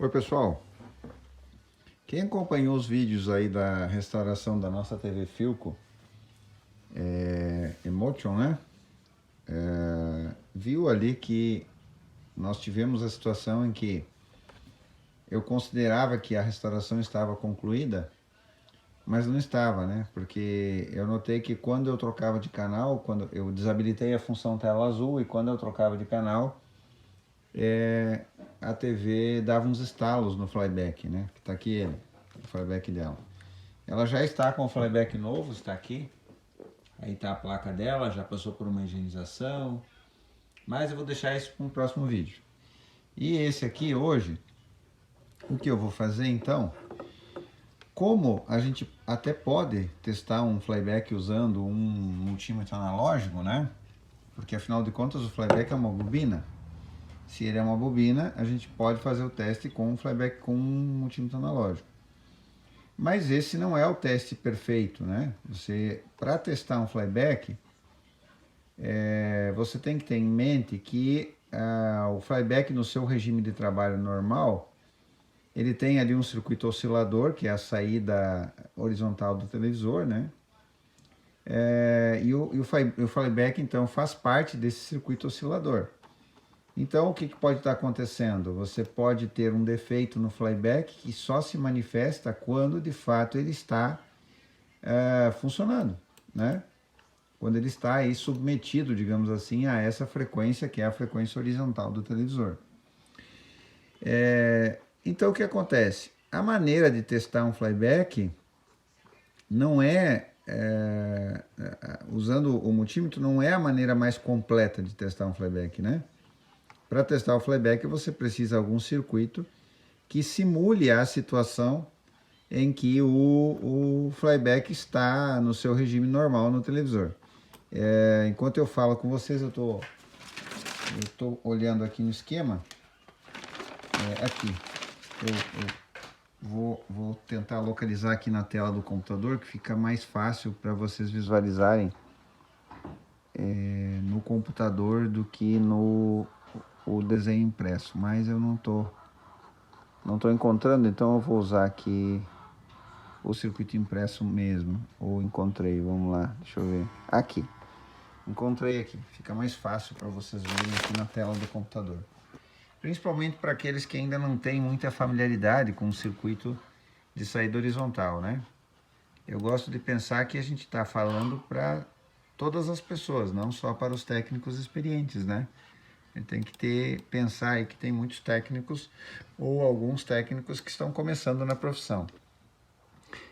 Oi pessoal, quem acompanhou os vídeos aí da restauração da nossa TV Philco Emotion, né? Viu ali que nós tivemos a situação em que eu considerava que a restauração estava concluída, mas não estava, né? Porque eu notei que quando eu trocava de canal, quando eu desabilitei a função tela azul e quando eu trocava de canal, a TV dava uns estalos no flyback, né? Que tá aqui ele, o flyback dela. Ela já está com o flyback novo, está aqui. Aí tá a placa dela, já passou por uma higienização. Mas eu vou deixar isso para um próximo vídeo. E esse aqui hoje, o que eu vou fazer então, como a gente até pode testar um flyback usando um multímetro analógico, né? Porque afinal de contas o flyback é uma bobina. Se ele é uma bobina, a gente pode fazer o teste com um flyback com um multímetro analógico. Mas esse não é o teste perfeito, né? Para testar um flyback, você tem que ter em mente que o flyback no seu regime de trabalho normal, ele tem ali um circuito oscilador, que é a saída horizontal do televisor, né? E o flyback, então, faz parte desse circuito oscilador. Então, o que pode estar acontecendo? Você pode ter um defeito no flyback que só se manifesta quando, de fato, ele está funcionando, né? Quando ele está aí submetido, digamos assim, a essa frequência, que é a frequência horizontal do televisor. Então, o que acontece? A maneira de testar um flyback não usando o multímetro, não é a maneira mais completa de testar um flyback, né? Para testar o flyback, você precisa de algum circuito que simule a situação em que o flyback está no seu regime normal no televisor. Enquanto eu falo com vocês, eu tô olhando aqui no esquema. Aqui, vou tentar localizar aqui na tela do computador, que fica mais fácil para vocês visualizarem no computador do que no o desenho impresso. Mas eu não tô encontrando, então eu vou usar aqui o circuito impresso mesmo. Ou encontrei, vamos lá, deixa eu ver. Aqui. Encontrei aqui. Fica mais fácil para vocês verem aqui na tela do computador. Principalmente para aqueles que ainda não têm muita familiaridade com o circuito de saída horizontal, né? Eu gosto de pensar que a gente está falando para todas as pessoas, não só para os técnicos experientes, né? A gente tem que pensar aí que tem muitos técnicos ou alguns técnicos que estão começando na profissão.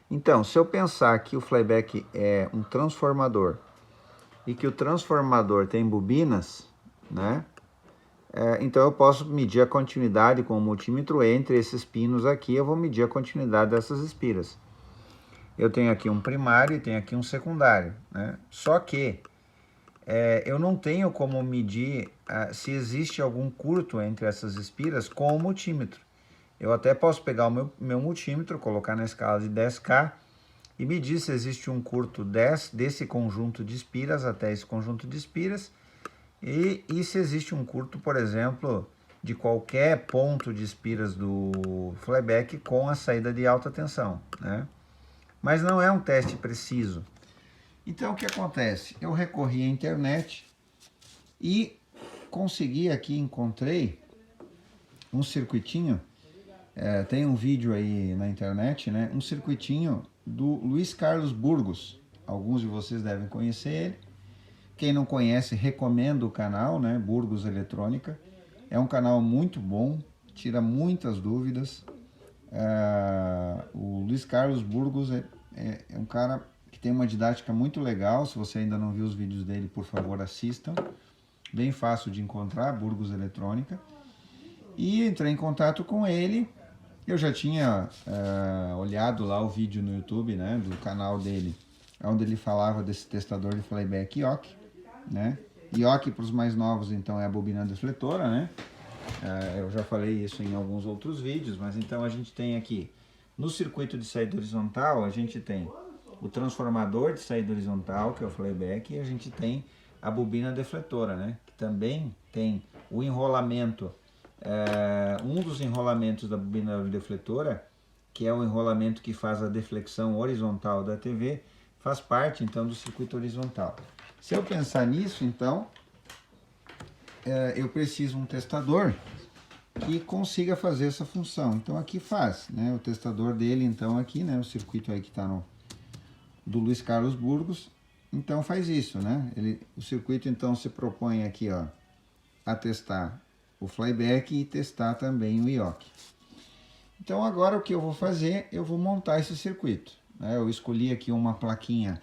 Então, se eu pensar que o flyback é um transformador e que o transformador tem bobinas, né? Então eu posso medir a continuidade com o multímetro entre esses pinos aqui, eu vou medir a continuidade dessas espiras. Eu tenho aqui um primário e tenho aqui um secundário, né? Só que eu não tenho como medir se existe algum curto entre essas espiras com o multímetro. Eu até posso pegar o meu multímetro, colocar na escala de 10K e medir se existe um curto desse conjunto de espiras até esse conjunto de espiras e se existe um curto, por exemplo, de qualquer ponto de espiras do flyback com a saída de alta tensão, né? Mas não é um teste preciso. Então o que acontece? Eu recorri à internet e consegui aqui, encontrei um circuitinho, tem um vídeo aí na internet, né? Um circuitinho do Luiz Carlos Burgos. Alguns de vocês devem conhecer ele. Quem não conhece, recomendo o canal, né? Burgos Eletrônica. É um canal muito bom, tira muitas dúvidas. O Luiz Carlos Burgos é um cara que tem uma didática muito legal. Se você ainda não viu os vídeos dele, por favor, assistam. Bem fácil de encontrar, Burgos Eletrônica. E entrei em contato com ele. Eu já tinha olhado lá o vídeo no YouTube, né, do canal dele, onde ele falava desse testador de flyback IOC, né? IOC para os mais novos, então, é a bobina defletora, né? Eu já falei isso em alguns outros vídeos, mas então a gente tem aqui, no circuito de saída horizontal, a gente tem o transformador de saída horizontal, que é o flyback, e a gente tem a bobina defletora, né? Que também tem o enrolamento um dos enrolamentos da bobina defletora, que é o enrolamento que faz a deflexão horizontal da TV, faz parte então do circuito horizontal. Se eu pensar nisso, então, eu preciso de um testador que consiga fazer essa função. Então aqui faz, né? O testador dele, então aqui, né? O circuito aí que está do Luiz Carlos Burgos, então faz isso, né? O circuito então se propõe aqui, ó, a testar o flyback e testar também o IOC. Então agora o que eu vou fazer, eu vou montar esse circuito, né? Eu escolhi aqui uma plaquinha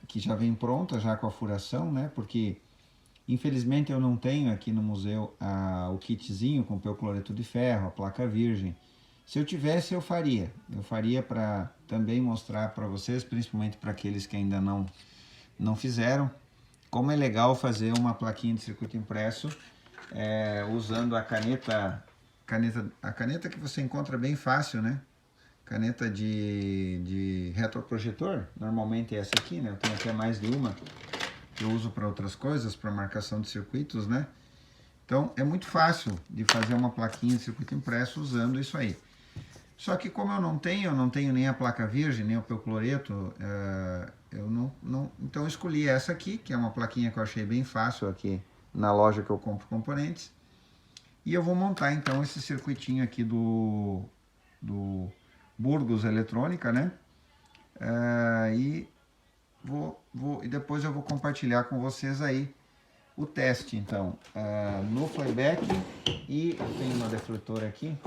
que já vem pronta, já com a furação, né? Porque infelizmente eu não tenho aqui no museu o kitzinho com percloreto de ferro, a placa virgem. Se eu tivesse, eu faria. Eu faria para também mostrar para vocês, principalmente para aqueles que ainda não fizeram, como é legal fazer uma plaquinha de circuito impresso usando a caneta que você encontra bem fácil, né? Caneta de retroprojetor, normalmente é essa aqui, né? Eu tenho até mais de uma que eu uso para outras coisas, para marcação de circuitos, né? Então é muito fácil de fazer uma plaquinha de circuito impresso usando isso aí. Só que como eu não tenho nem a placa virgem, nem o percloreto, então eu escolhi essa aqui, que é uma plaquinha que eu achei bem fácil aqui na loja que eu compro componentes. E eu vou montar então esse circuitinho aqui do Burgos Eletrônica, né? E depois eu vou compartilhar com vocês aí o teste, então, no flyback. E eu tenho uma defletora aqui,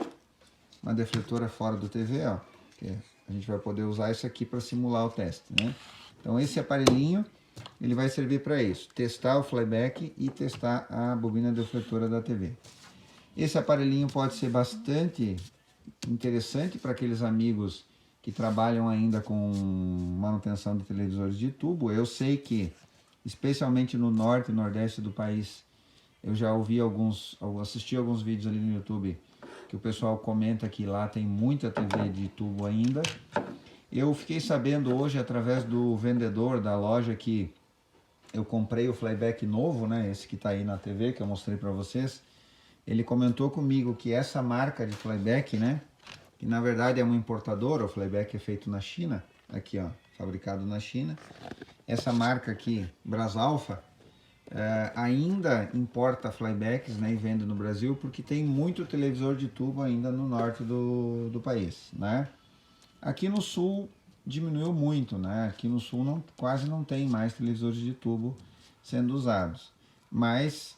uma defletora fora do TV, ó, que a gente vai poder usar isso aqui para simular o teste, né? Então esse aparelhinho, ele vai servir para isso, testar o flyback e testar a bobina defletora da TV. Esse aparelhinho pode ser bastante interessante para aqueles amigos que trabalham ainda com manutenção de televisores de tubo. Eu sei que, especialmente no norte e nordeste do país, eu já assisti alguns vídeos ali no YouTube que o pessoal comenta que lá tem muita TV de tubo ainda. Eu fiquei sabendo hoje através do vendedor da loja que eu comprei o flyback novo, né? Esse que está aí na TV que eu mostrei para vocês. Ele comentou comigo que essa marca de flyback, né? Que na verdade é uma importadora, o flyback é feito na China, aqui ó, fabricado na China. Essa marca aqui, Brasalfa, ainda importa flybacks, né, e vende no Brasil, porque tem muito televisor de tubo ainda no norte do país, né? Aqui no sul diminuiu muito, né? Aqui no sul quase não tem mais televisores de tubo sendo usados. Mas,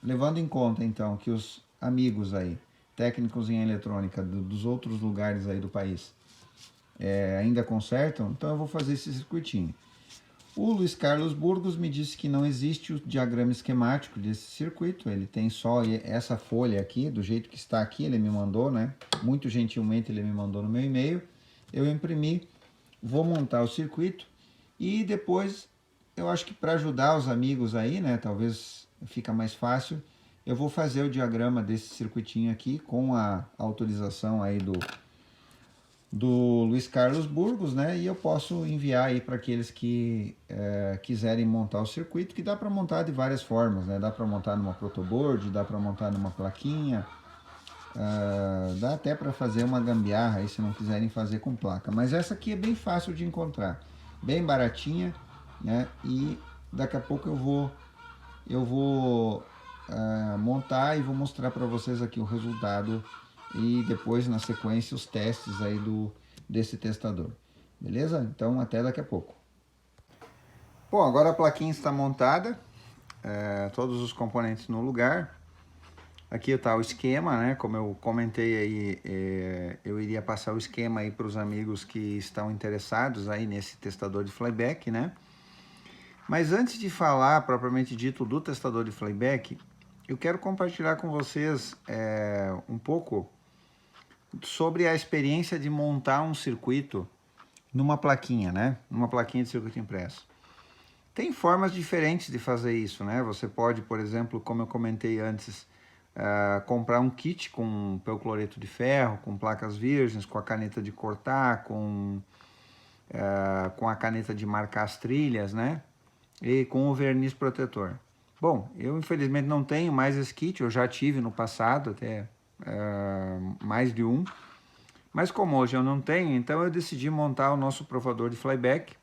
levando em conta então que os amigos aí, técnicos em eletrônica dos outros lugares aí do país, ainda consertam, então eu vou fazer esse circuitinho. O Luiz Carlos Burgos me disse que não existe o diagrama esquemático desse circuito, ele tem só essa folha aqui, do jeito que está aqui, ele me mandou, né? Muito gentilmente ele me mandou no meu e-mail, eu imprimi, vou montar o circuito e depois, eu acho que para ajudar os amigos aí, né, talvez fica mais fácil, eu vou fazer o diagrama desse circuitinho aqui com a autorização aí do Luiz Carlos Burgos, né? E eu posso enviar aí para aqueles que quiserem montar o circuito, que dá para montar de várias formas, né? Dá para montar numa protoboard, dá para montar numa plaquinha, dá até para fazer uma gambiarra aí se não quiserem fazer com placa. Mas essa aqui é bem fácil de encontrar, bem baratinha, né? E daqui a pouco eu vou montar e vou mostrar para vocês aqui o resultado e depois na sequência os testes aí desse testador, beleza? Então até daqui a pouco. Bom, agora a plaquinha está montada, todos os componentes no lugar. Aqui está o esquema, né? Como eu comentei aí, eu iria passar o esquema aí para os amigos que estão interessados aí nesse testador de flyback, né? Mas antes de falar propriamente dito do testador de flyback, eu quero compartilhar com vocês um pouco sobre a experiência de montar um circuito numa plaquinha, né? Numa plaquinha de circuito impresso. Tem formas diferentes de fazer isso, né? Você pode, por exemplo, como eu comentei antes, comprar um kit com percloreto de ferro, com placas virgens, com a caneta de cortar, com a caneta de marcar as trilhas, né? E com o verniz protetor. Bom, eu infelizmente não tenho mais esse kit, eu já tive no passado até mais de um, mas como hoje eu não tenho, então eu decidi montar o nosso provador de flyback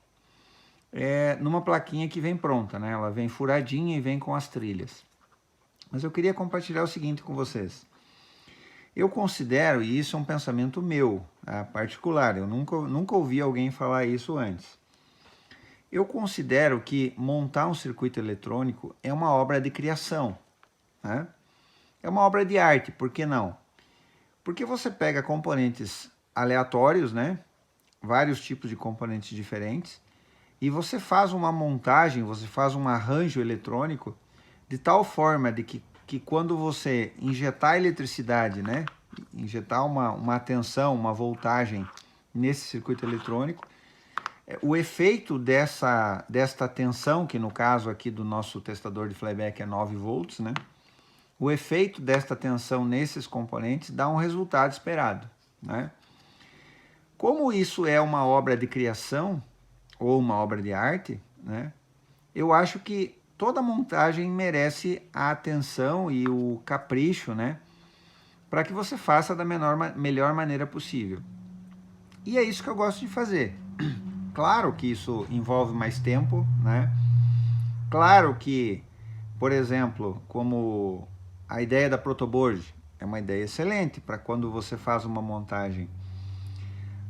numa plaquinha que vem pronta, né? Ela vem furadinha e vem com as trilhas. Mas eu queria compartilhar o seguinte com vocês. Eu considero, e isso é um pensamento meu, particular, eu nunca ouvi alguém falar isso antes. Eu considero que montar um circuito eletrônico é uma obra de criação, né? É uma obra de arte, por que não? Porque você pega componentes aleatórios, né? Vários tipos de componentes diferentes, e você faz uma montagem, você faz um arranjo eletrônico de tal forma de que quando você injetar eletricidade, né? Injetar uma tensão, uma voltagem nesse circuito eletrônico, o efeito desta tensão, que no caso aqui do nosso testador de flyback é 9 volts, né? O efeito desta tensão nesses componentes dá um resultado esperado, né? Como isso é uma obra de criação ou uma obra de arte, né? Eu acho que toda montagem merece a atenção e o capricho, né? Para que você faça da melhor maneira possível. E é isso que eu gosto de fazer. Claro que isso envolve mais tempo, né? Claro que, por exemplo, como a ideia da protoboard é uma ideia excelente para quando você faz uma montagem.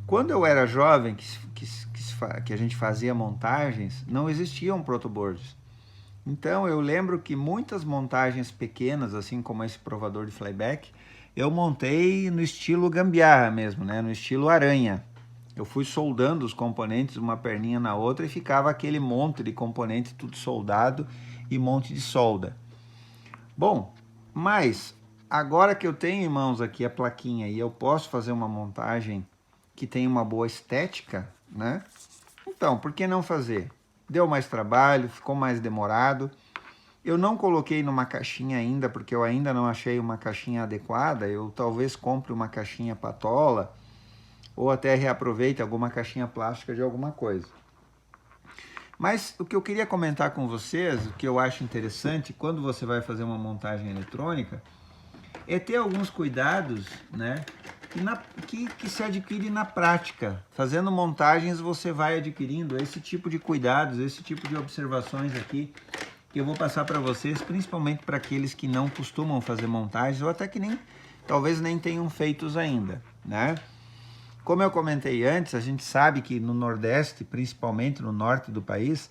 Quando eu era jovem, que a gente fazia montagens, não existiam protoboards. Então eu lembro que muitas montagens pequenas, assim como esse provador de flyback, eu montei no estilo gambiarra mesmo, né? No estilo aranha. Eu fui soldando os componentes uma perninha na outra e ficava aquele monte de componentes tudo soldado e monte de solda. Bom, mas agora que eu tenho em mãos aqui a plaquinha e eu posso fazer uma montagem que tem uma boa estética, né? Então, por que não fazer? Deu mais trabalho, ficou mais demorado. Eu não coloquei numa caixinha ainda, porque eu ainda não achei uma caixinha adequada. Eu talvez compre uma caixinha patola, ou até reaproveite alguma caixinha plástica de alguma coisa. Mas o que eu queria comentar com vocês, o que eu acho interessante quando você vai fazer uma montagem eletrônica, é ter alguns cuidados, né, que se adquire na prática. Fazendo montagens você vai adquirindo esse tipo de cuidados, esse tipo de observações aqui, que eu vou passar para vocês, principalmente para aqueles que não costumam fazer montagens, ou até que talvez nem tenham feitos ainda, né? Como eu comentei antes, a gente sabe que no Nordeste, principalmente no norte do país,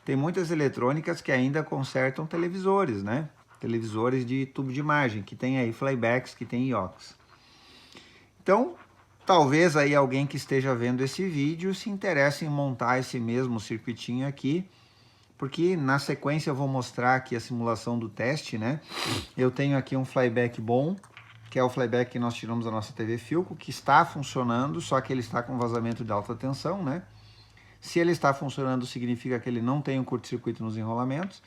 tem muitas eletrônicas que ainda consertam televisores, né? Televisores de tubo de imagem, que tem aí flybacks, que tem ioks. Então, talvez aí alguém que esteja vendo esse vídeo se interesse em montar esse mesmo circuitinho aqui, porque na sequência eu vou mostrar aqui a simulação do teste, né? Eu tenho aqui um flyback bom, que é o flyback que nós tiramos da nossa TV Philco, que está funcionando, só que ele está com vazamento de alta tensão, né? Se ele está funcionando, significa que ele não tem um curto-circuito nos enrolamentos.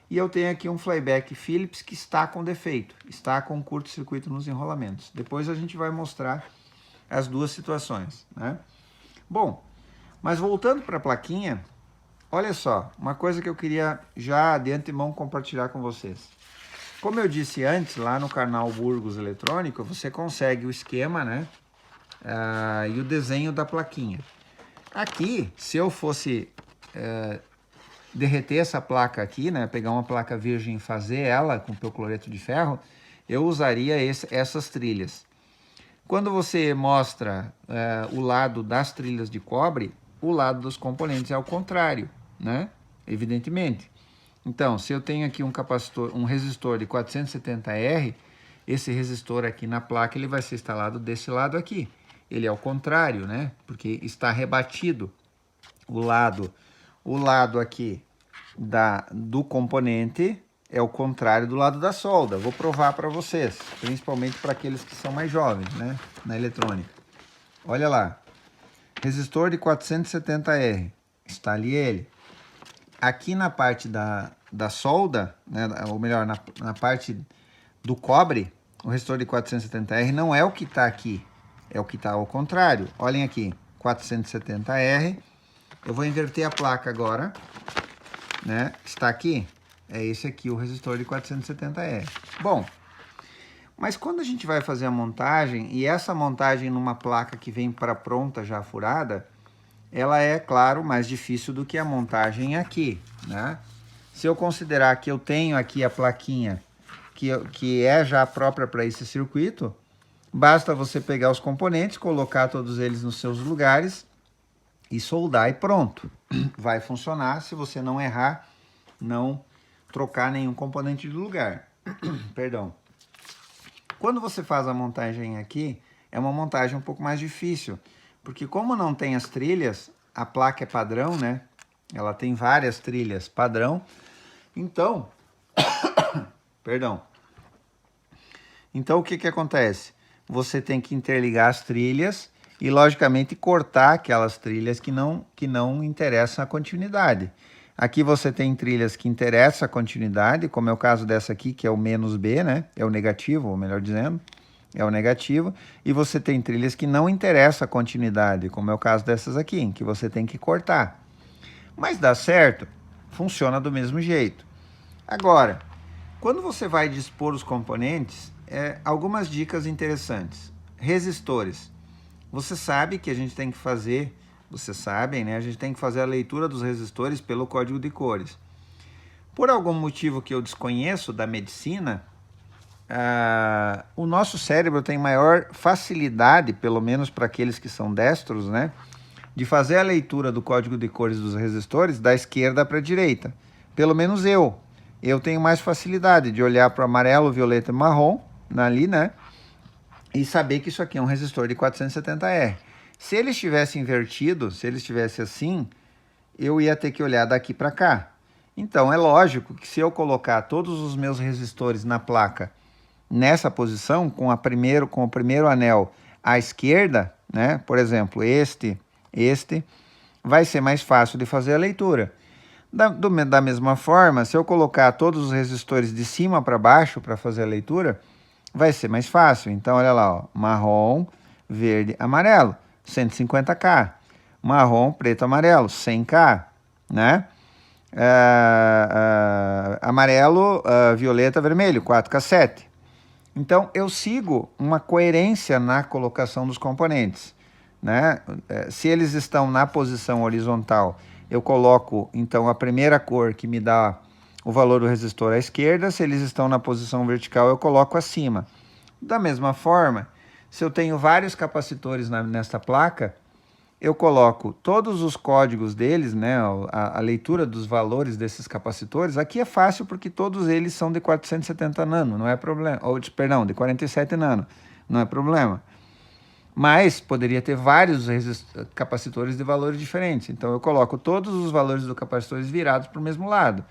E eu tenho aqui um flyback Philips que está com defeito, está com curto-circuito nos enrolamentos. Depois a gente vai mostrar as duas situações, né? Bom, mas voltando para a plaquinha, olha só, uma coisa que eu queria já de antemão compartilhar com vocês. Como eu disse antes, lá no canal Burgos Eletrônico, você consegue o esquema, né? E o desenho da plaquinha. Aqui, se eu fosse derreter essa placa aqui, né? Pegar uma placa virgem e fazer ela com percloreto de ferro, eu usaria essas trilhas. Quando você mostra o lado das trilhas de cobre, o lado dos componentes é ao contrário, né? Evidentemente. Então, se eu tenho aqui um resistor de 470R, esse resistor aqui na placa ele vai ser instalado desse lado aqui. Ele é ao contrário, né? Porque está rebatido o lado aqui do componente é o contrário do lado da solda. Vou provar para vocês, principalmente para aqueles que são mais jovens, né? Na eletrônica. Olha lá, resistor de 470R, instale ele. Aqui na parte da solda, né, ou melhor, na parte do cobre, o resistor de 470R não é o que está aqui, é o que está ao contrário. Olhem aqui, 470R. Eu vou inverter a placa agora, né? Está aqui, É esse aqui, o resistor de 470E. Bom, mas quando a gente vai fazer a montagem, e essa montagem numa placa que vem para pronta já furada, ela é, claro, mais difícil do que a montagem aqui, né? Se eu considerar que eu tenho aqui a plaquinha que é já própria para esse circuito, basta você pegar os componentes, colocar todos eles nos seus lugares e soldar e pronto. Vai funcionar se você não errar, não trocar nenhum componente de lugar. Perdão. Quando você faz a montagem aqui, é uma montagem um pouco mais difícil, porque como não tem as trilhas, a placa é padrão, né? Ela tem várias trilhas padrão. Então, perdão. Então o que que acontece? Você tem que interligar as trilhas e, logicamente, cortar aquelas trilhas que não interessam a continuidade. Aqui você tem trilhas que interessam a continuidade, como é o caso dessa aqui, que é o "-B", né? É o negativo, ou melhor dizendo, é o negativo. E você tem trilhas que não interessam a continuidade, como é o caso dessas aqui, em que você tem que cortar. Mas dá certo, funciona do mesmo jeito. Agora, quando você vai dispor os componentes, algumas dicas interessantes. Resistores. Você sabe que a gente tem que fazer, vocês sabem, né? A gente tem que fazer a leitura dos resistores pelo código de cores. Por algum motivo que eu desconheço da medicina, o nosso cérebro tem maior facilidade, pelo menos para aqueles que são destros, né? De fazer a leitura do código de cores dos resistores da esquerda para a direita. Pelo menos eu. Eu tenho mais facilidade de olhar para o amarelo, violeta e marrom, ali, né? E saber que isso aqui é um resistor de 470R. Se ele estivesse invertido, se ele estivesse assim, eu ia ter que olhar daqui para cá. Então, é lógico que se eu colocar todos os meus resistores na placa nessa posição, com o primeiro anel à esquerda, né? Por exemplo, este, vai ser mais fácil de fazer a leitura. Da mesma forma, se eu colocar todos os resistores de cima para baixo para fazer a leitura, vai ser mais fácil. Então, olha lá, ó, marrom, verde, amarelo, 150K. Marrom, preto, amarelo, 100K, né? Amarelo, violeta, vermelho, 4K7. Então, eu sigo uma coerência na colocação dos componentes, né? Se eles estão na posição horizontal, eu coloco, então, a primeira cor que me dá o valor do resistor à esquerda. Se eles estão na posição vertical, eu coloco acima. Da mesma forma, se eu tenho vários capacitores nesta placa, eu coloco todos os códigos deles, né, a leitura dos valores desses capacitores. Aqui é fácil porque todos eles são de 470 nano, não é problema. Perdão, de 47 nano, não é problema. Mas poderia ter vários capacitores de valores diferentes. Então eu coloco todos os valores dos capacitores virados para o mesmo lado.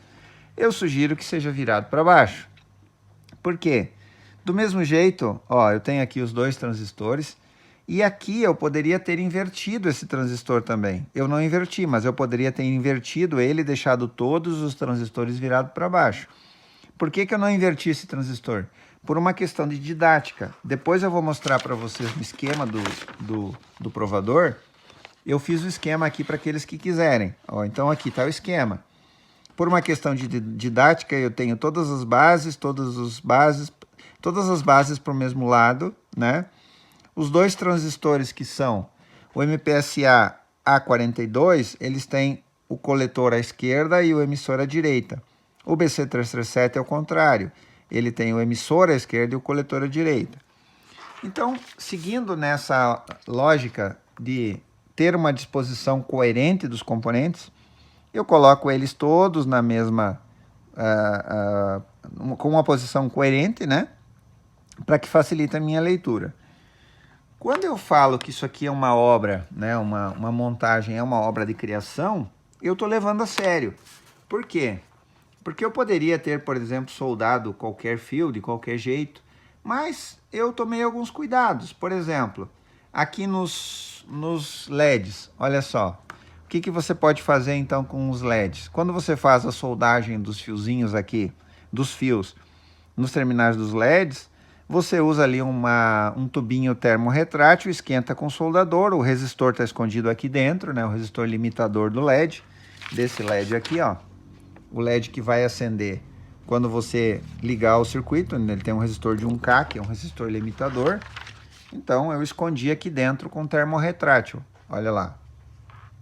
Eu sugiro que seja virado para baixo. Por quê? Do mesmo jeito, ó, eu tenho aqui os dois transistores, e aqui eu poderia ter invertido esse transistor também. Eu não inverti, mas eu poderia ter invertido ele e deixado todos os transistores virados para baixo. Por que que eu não inverti esse transistor? Por uma questão de didática. Depois eu vou mostrar para vocês no esquema do provador. Eu fiz o esquema aqui para aqueles que quiserem. Ó, então aqui está o esquema. Por uma questão de didática, eu tenho todas as bases para o mesmo lado, né? Os dois transistores que são o MPSA A42, eles têm o coletor à esquerda e o emissor à direita. O BC337 é o contrário, ele tem o emissor à esquerda e o coletor à direita. Então, seguindo nessa lógica de ter uma disposição coerente dos componentes, eu coloco eles todos na mesma, com uma posição coerente, né? Para que facilite a minha leitura. Quando eu falo que isso aqui é uma obra, né? Uma montagem é uma obra de criação, eu estou levando a sério. Por quê? Porque eu poderia ter, por exemplo, soldado qualquer fio de qualquer jeito, mas eu tomei alguns cuidados. Por exemplo, aqui nos LEDs, olha só. O que você pode fazer então com os LEDs? Quando você faz a soldagem dos fiozinhos aqui, dos fios, nos terminais dos LEDs, você usa ali um tubinho termorretrátil, esquenta com soldador, o resistor está escondido aqui dentro, né? O resistor limitador do LED, desse LED aqui, ó. O LED que vai acender quando você ligar o circuito, ele tem um resistor de 1K, que é um resistor limitador. Então eu escondi aqui dentro com termorretrátil, olha lá.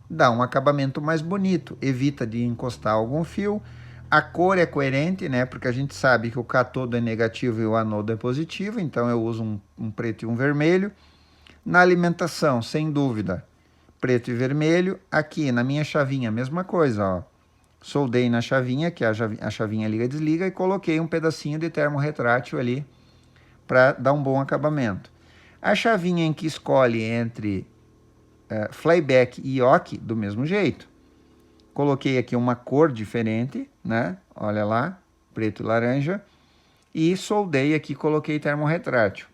Dá um acabamento mais bonito, evita de encostar algum fio. A cor é coerente, né? Porque a gente sabe que o cátodo é negativo e o anodo é positivo, então eu uso um preto e um vermelho. Na alimentação, sem dúvida, preto e vermelho. Aqui na minha chavinha, mesma coisa, ó. Soldei na chavinha, que é a chavinha liga e desliga, e coloquei um pedacinho de termorretrátil ali para dar um bom acabamento. A chavinha em que escolhe entre flyback e yoke, do mesmo jeito. Coloquei aqui uma cor diferente, né? Olha lá, preto e laranja. E soldei aqui, coloquei termorretrátil.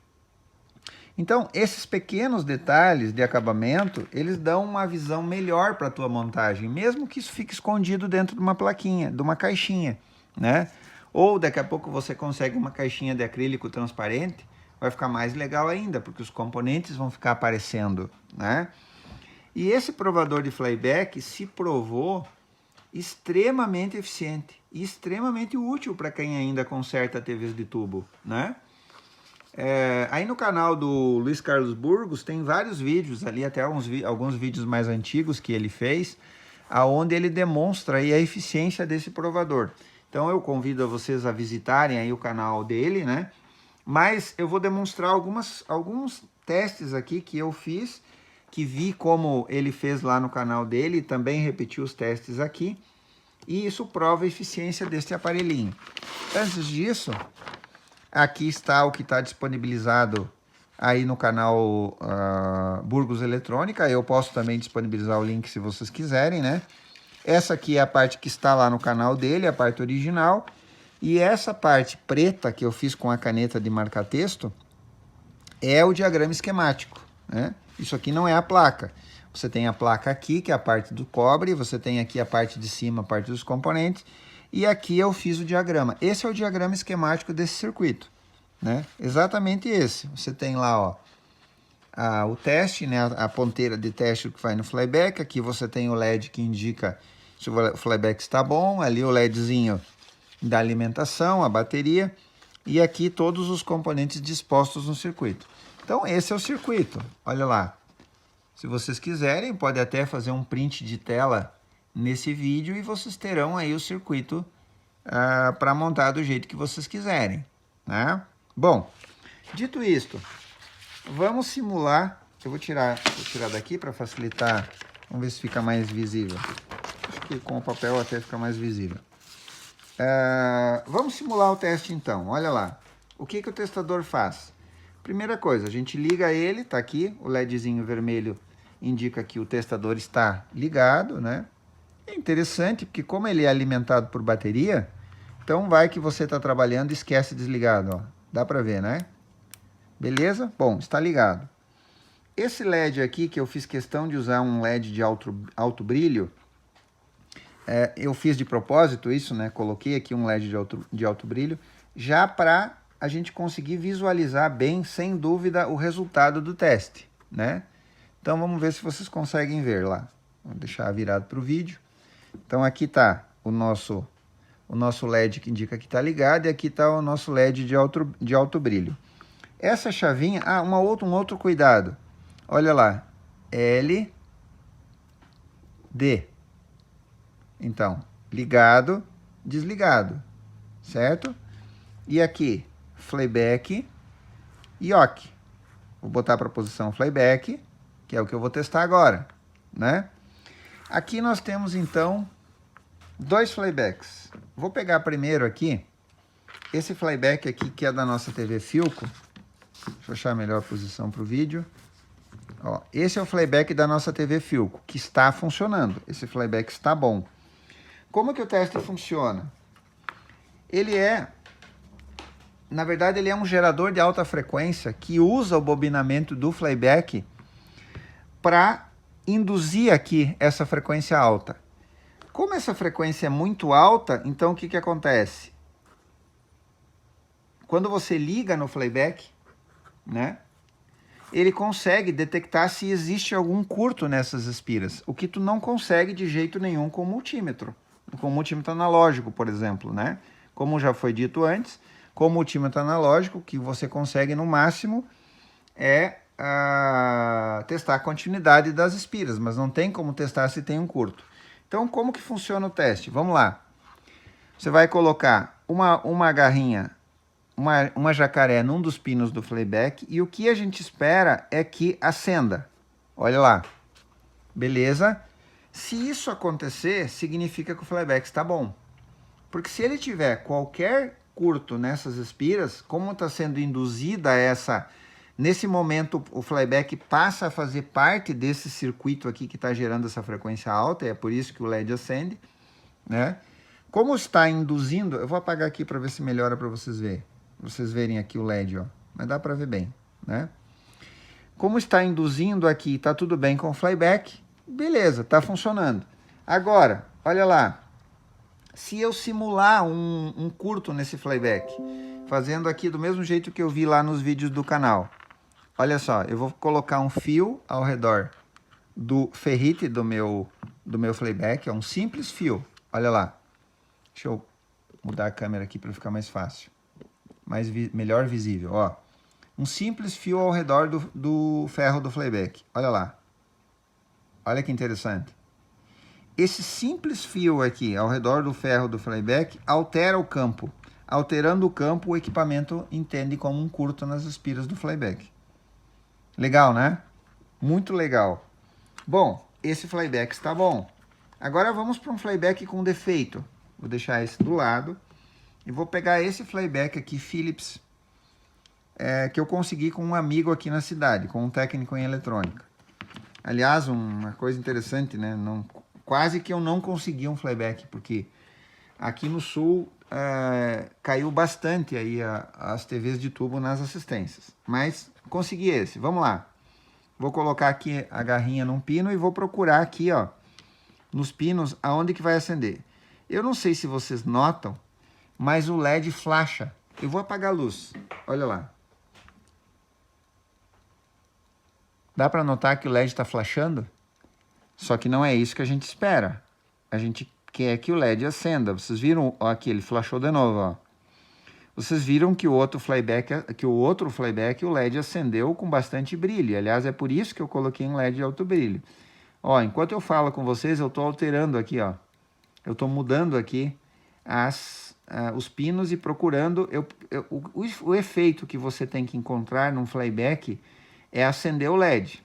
Então, esses pequenos detalhes de acabamento, eles dão uma visão melhor para a tua montagem, mesmo que isso fique escondido dentro de uma plaquinha, de uma caixinha, né? Ou daqui a pouco você consegue uma caixinha de acrílico transparente, vai ficar mais legal ainda, porque os componentes vão ficar aparecendo, né? E esse provador de flyback se provou extremamente eficiente e extremamente útil para quem ainda conserta TVs de tubo, né? Aí no canal do Luiz Carlos Burgos tem vários vídeos ali, até alguns vídeos mais antigos que ele fez, aonde ele demonstra aí a eficiência desse provador. Então eu convido vocês a visitarem aí o canal dele, né? Mas eu vou demonstrar alguns testes aqui que eu fiz, que vi como ele fez lá no canal dele, e também repeti os testes aqui, e isso prova a eficiência deste aparelhinho. Antes disso, aqui está o que está disponibilizado aí no canal Burgos Eletrônica. Eu posso também disponibilizar o link se vocês quiserem, né? Essa aqui é a parte que está lá no canal dele, a parte original. E essa parte preta que eu fiz com a caneta de marca-texto é o diagrama esquemático, né? Isso aqui não é a placa. Você tem a placa aqui, que é a parte do cobre, você tem aqui a parte de cima, a parte dos componentes, e aqui eu fiz o diagrama. Esse é o diagrama esquemático desse circuito, né? Exatamente esse. Você tem lá, ó, o teste, né? A ponteira de teste que vai no flyback. Aqui você tem o LED que indica se o flyback está bom. Ali o LEDzinho da alimentação, a bateria. E aqui todos os componentes dispostos no circuito. Então esse é o circuito. Olha lá. Se vocês quiserem, pode até fazer um print de tela nesse vídeo e vocês terão aí o circuito para montar do jeito que vocês quiserem, né? Bom, dito isto, vamos simular. Eu vou tirar daqui para facilitar. Vamos ver se fica mais visível. Acho que com o papel até fica mais visível. Vamos simular o teste então. Olha lá. O que o testador faz? Primeira coisa, a gente liga ele, tá aqui, o LEDzinho vermelho indica que o testador está ligado, né? É interessante porque como ele é alimentado por bateria, então vai que você está trabalhando e esquece desligado, ó. Dá para ver, né? Beleza? Bom, está ligado. Esse LED aqui, que eu fiz questão de usar um LED de alto brilho, eu fiz de propósito isso, né? Coloquei aqui um LED de alto brilho, já para a gente conseguir visualizar bem, sem dúvida, o resultado do teste, né? Então vamos ver se vocês conseguem ver lá. Vou deixar virado para o vídeo. Então aqui está o nosso LED que indica que está ligado, e aqui está o nosso LED de alto brilho. Essa chavinha, um outro cuidado. Olha lá, L, D. Então, ligado, desligado, certo? E aqui, flyback e yoke. Vou botar para a posição flyback, que é o que eu vou testar agora, né? Aqui nós temos, então, 2 flybacks. Vou pegar primeiro aqui, esse flyback aqui, que é da nossa TV Philco. Deixa eu achar a melhor posição para o vídeo. Ó, esse é o flyback da nossa TV Philco, que está funcionando. Esse flyback está bom. Como que o teste funciona? Na verdade, ele é um gerador de alta frequência que usa o bobinamento do flyback para induzir aqui essa frequência alta. Como essa frequência é muito alta, então o que acontece? Quando você liga no flyback, né, ele consegue detectar se existe algum curto nessas espiras, o que tu não consegue de jeito nenhum com o multímetro analógico, por exemplo, né? Como já foi dito antes, com o multímetro analógico, que você consegue no máximo é testar a continuidade das espiras, mas não tem como testar se tem um curto. Então, como que funciona o teste? Vamos lá. Você vai colocar uma garrinha, uma jacaré num dos pinos do playback e o que a gente espera é que acenda. Olha lá. Beleza? Se isso acontecer, significa que o playback está bom. Porque se ele tiver qualquer curto nessas espiras, como está sendo induzida essa... Nesse momento, o playback passa a fazer parte desse circuito aqui que está gerando essa frequência alta, e é por isso que o LED acende, né? Como está induzindo... Eu vou apagar aqui para ver se melhora para vocês verem. Vocês verem aqui o LED, ó. Mas dá para ver bem, né? Como está induzindo aqui, está tudo bem com o playback, beleza, está funcionando. Agora, olha lá. Se eu simular um curto nesse playback, fazendo aqui do mesmo jeito que eu vi lá nos vídeos do canal. Olha só, eu vou colocar um fio ao redor do ferrite do meu playback, é um simples fio. Olha lá. Deixa eu mudar a câmera aqui para ficar mais fácil. Melhor visível, ó. Um simples fio ao redor do ferro do playback. Olha lá. Olha que interessante. Esse simples fio aqui ao redor do ferro do playback altera o campo. Alterando o campo, o equipamento entende como um curto nas espiras do playback. Legal, né? Muito legal. Bom, esse playback está bom. Agora vamos para um playback com defeito. Vou deixar esse do lado. E vou pegar esse playback aqui, Philips, que eu consegui com um amigo aqui na cidade, com um técnico em eletrônica. Aliás, uma coisa interessante, né? Quase que eu não consegui um playback, porque aqui no sul caiu bastante aí as TVs de tubo nas assistências. Mas consegui esse. Vamos lá. Vou colocar aqui a garrinha num pino e vou procurar aqui, ó, nos pinos, aonde que vai acender. Eu não sei se vocês notam, mas o LED flasha. Eu vou apagar a luz. Olha lá. Dá para notar que o LED está flashando? Só que não é isso que a gente espera. A gente quer que o LED acenda. Vocês viram? Ó, aqui, ele flashou de novo, ó. Vocês viram que o outro playback, o LED acendeu com bastante brilho. Aliás, é por isso que eu coloquei um LED de alto brilho. Ó, enquanto eu falo com vocês, eu estou alterando aqui, ó. Eu estou mudando aqui os pinos e procurando... o efeito que você tem que encontrar num playback é acender o LED.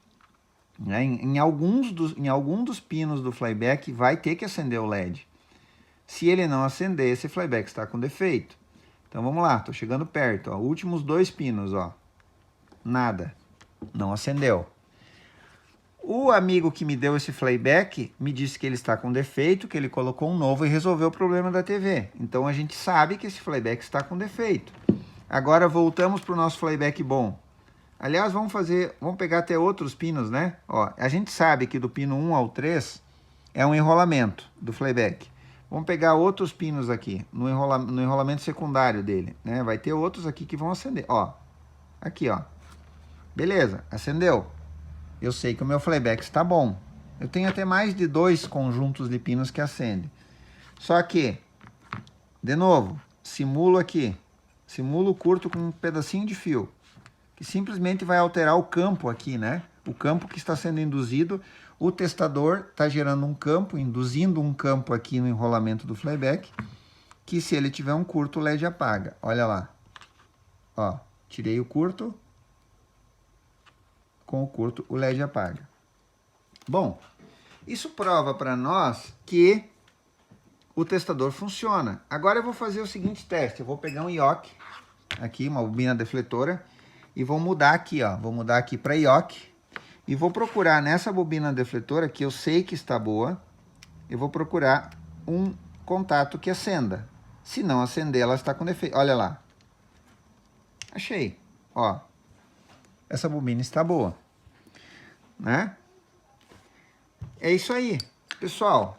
Né? Em algum dos pinos do playback vai ter que acender o LED. Se ele não acender, esse playback está com defeito. Então vamos lá, estou chegando perto. Ó, últimos 2 pinos, ó. Nada, não acendeu. O amigo que me deu esse playback me disse que ele está com defeito, que ele colocou um novo e resolveu o problema da TV. Então a gente sabe que esse playback está com defeito. Agora voltamos para o nosso playback bom. Aliás, vamos pegar até outros pinos, né? Ó, a gente sabe que do pino 1 ao 3 é um enrolamento do playback. Vamos pegar outros pinos aqui, no enrolamento secundário dele, né? Vai ter outros aqui que vão acender, ó. Aqui, ó. Beleza, acendeu. Eu sei que o meu playback está bom. Eu tenho até mais de 2 conjuntos de pinos que acendem. Só que, de novo, simulo aqui. Simulo curto com um pedacinho de fio. Que simplesmente vai alterar o campo aqui, né? O campo que está sendo induzido. O testador está gerando um campo, induzindo um campo aqui no enrolamento do playback. Que se ele tiver um curto, o LED apaga. Olha lá. Ó, tirei o curto. Com o curto, o LED apaga. Bom, isso prova para nós que o testador funciona. Agora eu vou fazer o seguinte teste. Eu vou pegar um Yoke, aqui, uma bobina defletora, e vou mudar aqui, ó. Vou mudar aqui para Yoke. E vou procurar nessa bobina defletora, que eu sei que está boa, eu vou procurar um contato que acenda. Se não acender, ela está com defeito. Olha lá. Achei. Ó. Essa bobina está boa, né? É isso aí, pessoal.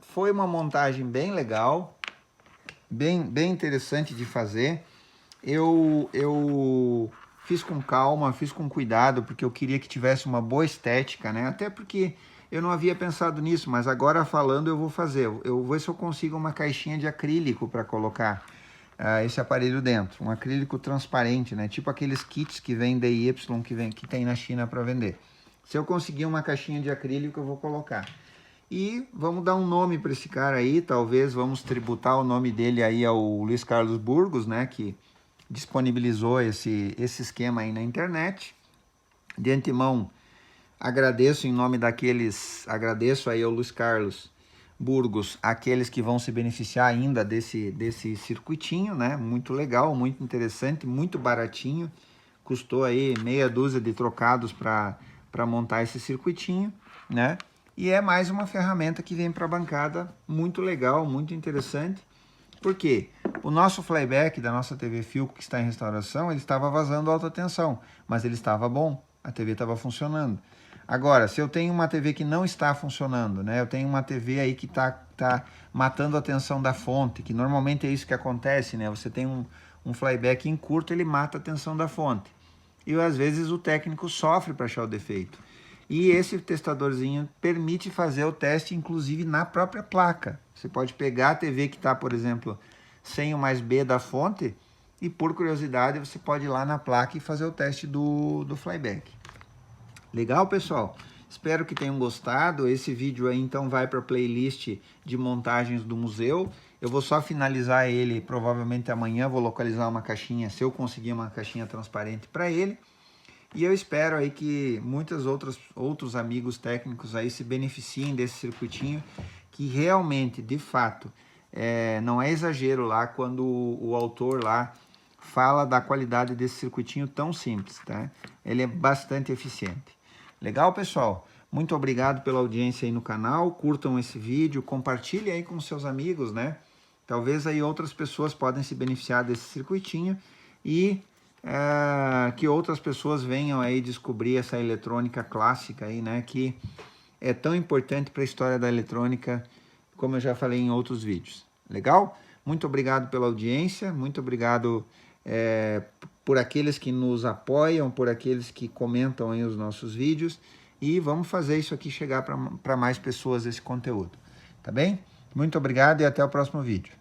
Foi uma montagem bem legal, bem interessante de fazer. Eu fiz com calma, fiz com cuidado, porque eu queria que tivesse uma boa estética, né? Até porque eu não havia pensado nisso, mas agora falando eu vou fazer. Eu vou ver se eu consigo uma caixinha de acrílico para colocar esse aparelho dentro, um acrílico transparente, né? Tipo aqueles kits que vem DIY que tem na China para vender. Se eu conseguir uma caixinha de acrílico, eu vou colocar. E vamos dar um nome para esse cara aí, talvez vamos tributar o nome dele aí ao Luiz Carlos Burgos, né? Que disponibilizou esse esquema aí na internet. De antemão, agradeço em nome agradeço aí ao Luiz Carlos Burgos, aqueles que vão se beneficiar ainda desse circuitinho, né? Muito legal, muito interessante, muito baratinho. Custou aí meia dúzia de trocados para montar esse circuitinho, né? E é mais uma ferramenta que vem para a bancada, muito legal, muito interessante. Por quê? O nosso flyback da nossa TV Philco, que está em restauração, ele estava vazando alta tensão, mas ele estava bom, a TV estava funcionando. Agora, se eu tenho uma TV que não está funcionando, né? Eu tenho uma TV aí que tá matando a tensão da fonte, que normalmente é isso que acontece, né? Você tem um flyback em curto, ele mata a tensão da fonte. E às vezes o técnico sofre para achar o defeito. E esse testadorzinho permite fazer o teste, inclusive, na própria placa. Você pode pegar a TV que está, por exemplo, sem o mais B da fonte, e por curiosidade você pode ir lá na placa e fazer o teste do flyback. Legal, pessoal? Espero que tenham gostado. Esse vídeo aí então vai para a playlist de montagens do museu. Eu vou só finalizar ele, provavelmente amanhã vou localizar uma caixinha, se eu conseguir uma caixinha transparente para ele. E eu espero aí que muitos outros amigos técnicos aí se beneficiem desse circuitinho, que realmente, de fato, não é exagero lá quando o autor lá fala da qualidade desse circuitinho tão simples, tá? Ele é bastante eficiente. Legal, pessoal? Muito obrigado pela audiência aí no canal. Curtam esse vídeo, compartilhem aí com seus amigos, né? Talvez aí outras pessoas podem se beneficiar desse circuitinho e que outras pessoas venham aí descobrir essa eletrônica clássica aí, né? Que é tão importante para a história da eletrônica, como eu já falei em outros vídeos. Legal? Muito obrigado pela audiência, muito obrigado por aqueles que nos apoiam, por aqueles que comentam aí os nossos vídeos, e vamos fazer isso aqui chegar para mais pessoas, esse conteúdo, tá bem? Muito obrigado e até o próximo vídeo.